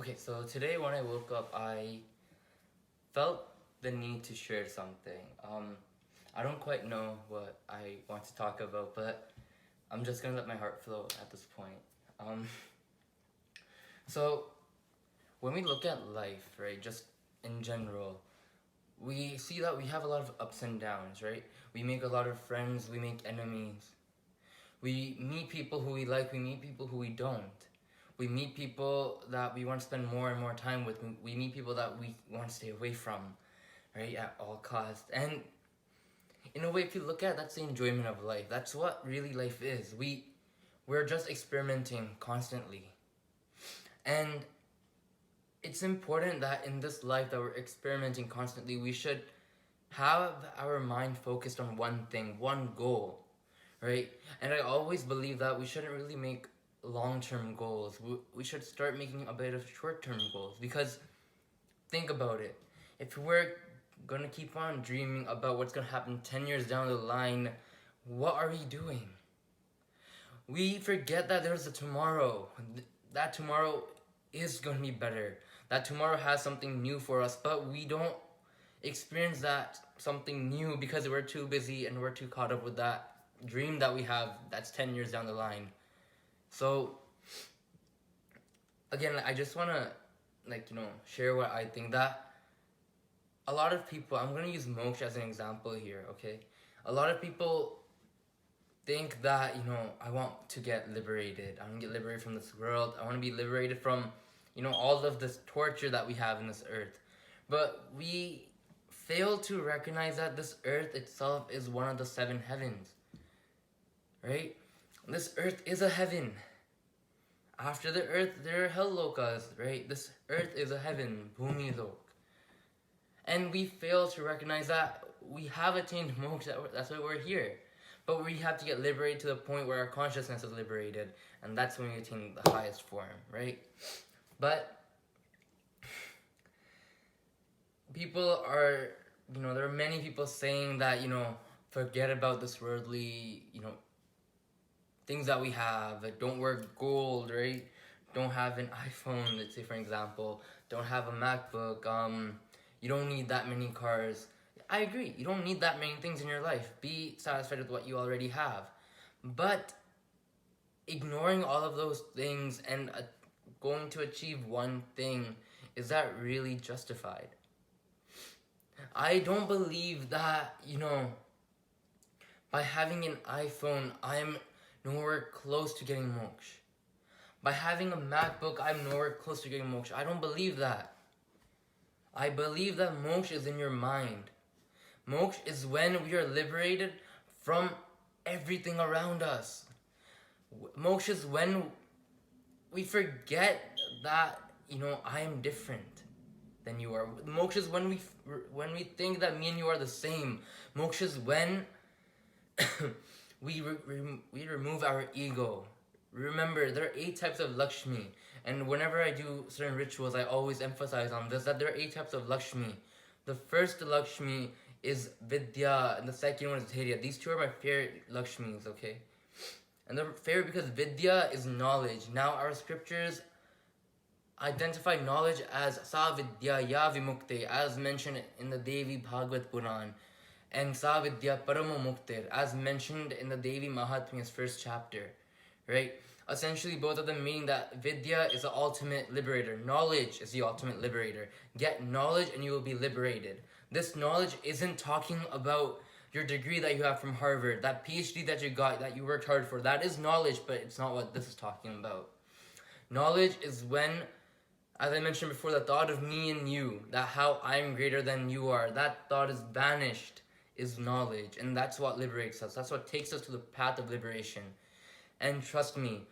Okay, so today when I woke up, I felt the need to share something. I don't quite know what I want to talk about, but I'm just gonna let my heart flow at this point. Um, so when we look at life, right, just in general, we see that we have a lot of ups and downs, right? We make a lot of friends, we make enemies. We meet people who we like, we meet people who we don't. We meet people that we want to spend more and more time with. We meet people that we want to stay away from, right, at all costs. And in a way, if you look at it, that's the enjoyment of life. That's what really life is. We're just experimenting constantly. And it's important that in this life that we're experimenting constantly, we should have our mind focused on one thing, one goal, right? And I always believe that we shouldn't really make long-term goals. We should start making a bit of short-term goals, because think about it. If we're gonna keep on dreaming about what's gonna happen 10 years down the line, what are we doing? We forget that there's a tomorrow. That tomorrow is gonna be better. That tomorrow has something new for us, but we don't experience that something new because we're too busy and we're too caught up with that dream that we have that's 10 years down the line. So again, I just want to share what I think, that a lot of people, I'm going to use Moksha as an example here, okay? A lot of people think that, I want to get liberated. I want to get liberated from this world. I want to be liberated from, all of this torture that we have in this earth. But we fail to recognize that this earth itself is one of the 7 heavens, right? This earth is a heaven. After the earth, there are hell lokas, right? This earth is a heaven, Bhumi Lok. And we fail to recognize that we have attained moksha, that's why we're here. But we have to get liberated to the point where our consciousness is liberated, and that's when we attain the highest form, right? But people are, there are many people saying that, forget about this worldly, things that we have. Like, don't wear gold, right? Don't have an iPhone, let's say for example. Don't have a MacBook. You don't need that many cars. I agree. You don't need that many things in your life. Be satisfied with what you already have. But ignoring all of those things and going to achieve one thing, is that really justified? I don't believe that, by having an iPhone, I'm nowhere close to getting moksha. By having a MacBook, I'm nowhere close to getting moksha. I don't believe that. I believe that moksha is in your mind. Moksha is when we are liberated from everything around us. Moksha is when we forget that, I am different than you are. Moksha is when we think that me and you are the same. Moksha is when we remove our ego. Remember, there are 8 types of Lakshmi. And whenever I do certain rituals, I always emphasize on this, that there are 8 types of Lakshmi. The first Lakshmi is Vidya, and the second one is Dhairya. These 2 are my favorite Lakshmis, okay? And they're favorite because Vidya is knowledge. Now, our scriptures identify knowledge as Sa Vidya Ya Vimukte, as mentioned in the Devi Bhagavad Puran, and Sa Vidya Paramo Muktir, as mentioned in the Devi Mahatmya's 1st chapter, right? Essentially, both of them meaning that Vidya is the ultimate liberator. Knowledge is the ultimate liberator. Get knowledge and you will be liberated. This knowledge isn't talking about your degree that you have from Harvard, that PhD that you got, that you worked hard for. That is knowledge, but it's not what this is talking about. Knowledge is when, as I mentioned before, the thought of me and you, that how I'm greater than you are, that thought is banished, is knowledge. And that's what liberates us. That's what takes us to the path of liberation. And trust me,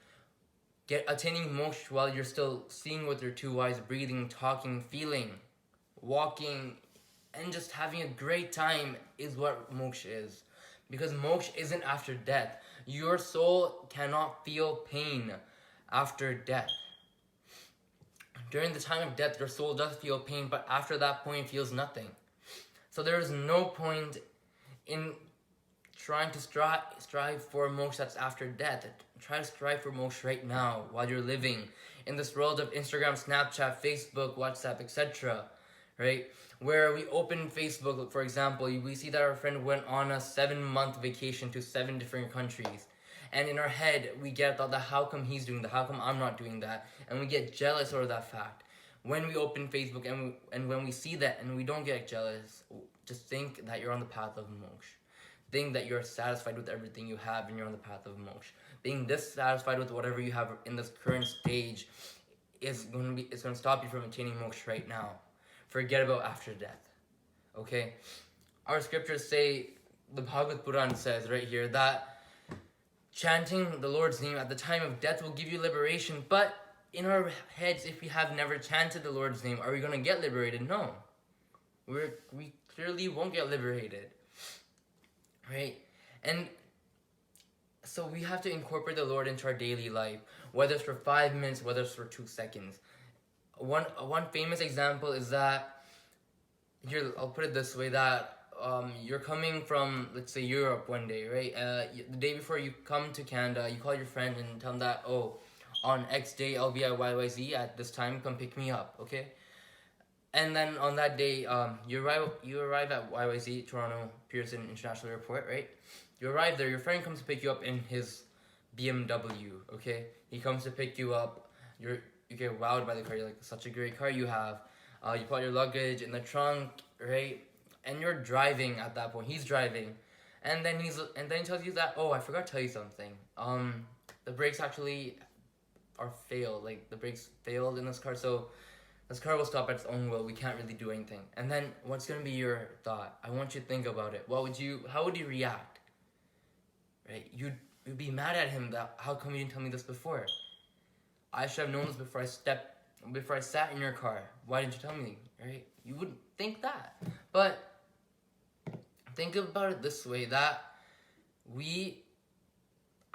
attaining moksha while you're still seeing with your 2 eyes, breathing, talking, feeling, walking, and just having a great time is what moksha is. Because moksha isn't after death. Your soul cannot feel pain after death. During the time of death, your soul does feel pain, but after that point, it feels nothing. So there is no point in trying to strive for moksha that's after death. Try to strive for moksha right now while you're living in this world of Instagram, Snapchat, Facebook, WhatsApp, etc. Right? Where we open Facebook, for example, we see that our friend went on a 7-month vacation to 7 different countries. And in our head, we get thought that how come he's doing that? How come I'm not doing that? And we get jealous over that fact. When we open Facebook and when we see that and we don't get jealous, just think that you're on the path of moksha. Think that you're satisfied with everything you have and you're on the path of moksha. Being dissatisfied with whatever you have in this current stage it's going to stop you from attaining moksha right now. Forget about after death. Okay? Our scriptures say, the Bhagavad Puran says right here that chanting the Lord's name at the time of death will give you liberation, but in our heads, if we have never chanted the Lord's name, are we going to get liberated? No. We clearly won't get liberated. Right? And so we have to incorporate the Lord into our daily life, whether it's for 5 minutes, whether it's for 2 seconds. One famous example is that, here, I'll put it this way, that you're coming from, let's say, Europe one day, right? The day before you come to Canada, you call your friend and tell them that, oh, on X day, I'll be at YYZ at this time, come pick me up, okay? And then on that day, you arrive at YYZ, Toronto Pearson International Airport, right? You arrive there, your friend comes to pick you up in his BMW, okay? He comes to pick you up, you get wowed by the car, you're like, such a great car you have. You put your luggage in the trunk, right? And you're driving at that point, he's driving. And then he tells you that, oh, I forgot to tell you something. The brakes actually are failed, like the brakes failed in this car, so this car will stop at its own will. We can't really do anything. And then what's gonna be your thought? I want you to think about it. How would you react? Right? You'd be mad at him that how come you didn't tell me this before? I should have known this before I sat in your car. Why didn't you tell me? Right? You would think that. But think about it this way, that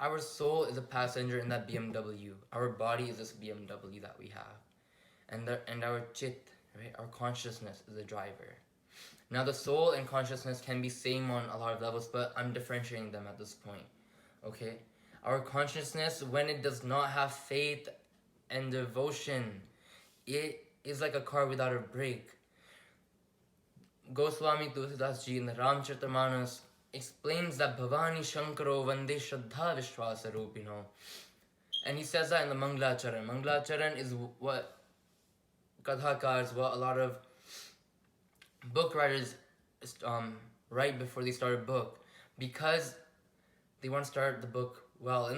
our soul is a passenger in that BMW. Our body is this BMW that we have. And our chit, right? Our consciousness is the driver. Now the soul and consciousness can be same on a lot of levels, but I'm differentiating them at this point. Okay? Our consciousness, when it does not have faith and devotion, it is like a car without a brake. Goswami Tulsidas Ji in the Ramcharitamanas explains that Bhavani Shankaro Vande Shraddha Vishwasa Rupino. And he says that in the Mangalacharan. Mangalacharan is what Kadhakars, what a lot of book writers write before they start a book, because they want to start the book well,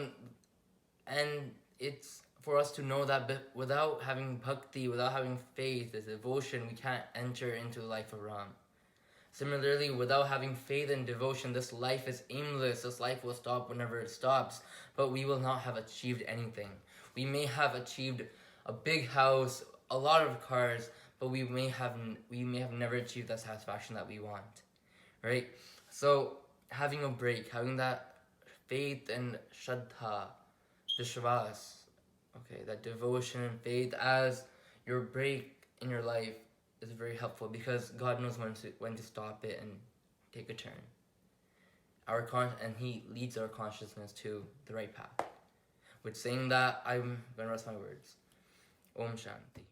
and it's for us to know that without having bhakti, without having faith, this devotion, we can't enter into the life of Ram. Similarly, without having faith and devotion, this life is aimless. This life will stop whenever it stops, but we will not have achieved anything. We may have achieved a big house, a lot of cars, but we may have never achieved that satisfaction that we want, right? So having a break, having that faith and shraddha, vishwas, okay, that devotion and faith as your break in your life is very helpful, because God knows when to stop it and take a turn. And He leads our consciousness to the right path. With saying that, I'm gonna rest my words. Om Shanti.